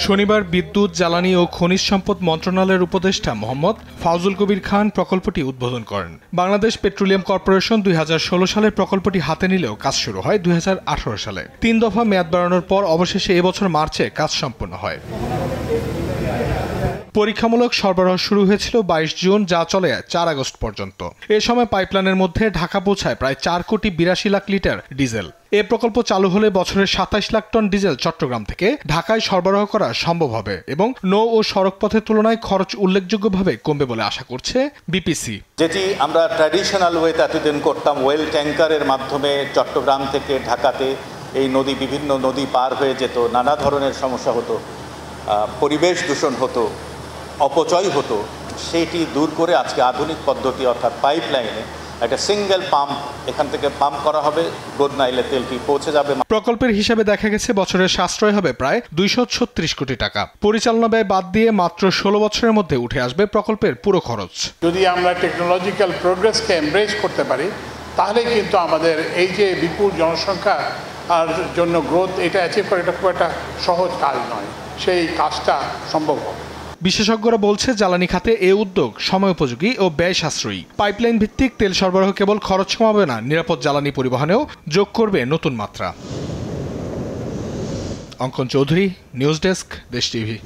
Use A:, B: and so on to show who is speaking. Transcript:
A: শনিবার বিদ্যুৎ, জ্বালানি ও খনিজ সম্পদ মন্ত্রণালয়ের উপদেষ্টা মোহাম্মদ ফাউজুল কবির খান প্রকল্পটি উদ্বোধন করেন। বাংলাদেশ পেট্রোলিয়াম কর্পোরেশন 2016 সালে প্রকল্পটি হাতে নিলেও কাজ শুরু হয় 2018 সালে। 3 দফা মেয়াদ বাড়ানোর পর অবশেষে এবছর মার্চে কাজ সম্পন্ন হয়। পরীক্ষামূলক সরবরাহ শুরু হয়েছিল 22 জুন, যা চলে 4 আগস্ট পর্যন্ত। এ সময় পাইপলাইনের মধ্যে ঢাকা পৌঁছায় প্রায় 4,82 লাখ লিটার ডিজেল। এ প্রকল্প চালু হলে বছরে 27 লাখ টন ডিজেল চট্টগ্রাম থেকে ঢাকায় সরবরাহ করা সম্ভব হবে এবং নৌ ও সড়ক পথের তুলনায় খরচ উল্লেখযোগ্যভাবে কমবে বলে আশা করছে বিপিসি।
B: যেটি আমরা ট্র্যাডিশনাল ওয়েতে এতদিন করতাম, ওয়েল ট্যাঙ্কারের মাধ্যমে চট্টগ্রাম থেকে ঢাকাতে এই বিভিন্ন নদী পার হয়ে যেত, নানা ধরনের সমস্যা হতো, পরিবেশ দূষণ হতো, অপচয় হতো, সেটি দূর করে আজকে আধুনিক পদ্ধতি অর্থাৎ পাইপলাইনে একটা সিঙ্গেল পাম্প এখান থেকে পাম্প করা হবে, বদনাইলে তেলটি পৌঁছে যাবে।
A: প্রকল্পের হিসাবে দেখা গেছে বছরের সাশ্রয় হবে প্রায় 236 কোটি টাকা। পরিচালনা ব্যয় বাদ দিয়ে মাত্র 16 বছরের মধ্যে উঠে আসবে প্রকল্পের পুরো খরচ।
C: যদি আমরা টেকনোলজিক্যাল প্রোগ্রেসকে এমব্রেস করতে পারি, তাহলে কিন্তু আমাদের এই যে বিপুল জনসংখ্যা আর জন্য গ্রোথ, এটা অ্যাচিভ করা এটা খুব একটা সহজ কাজ নয়, সেই কাজটা সম্ভব হবে।
A: বিশেষজ্ঞরা বলছে জ্বালানি খাতে এ উদ্যোগ সময়োপযোগী ও ব্যয় সাশ্রয়ী। পাইপলাইন ভিত্তিক তেল সরবরাহ কেবল খরচ কমাবে না, নিরাপদ জ্বালানি পরিবহনেও যোগ করবে নতুন মাত্রা। অঙ্কন চৌধুরী, নিউজ ডেস্ক, দেশ টিভি।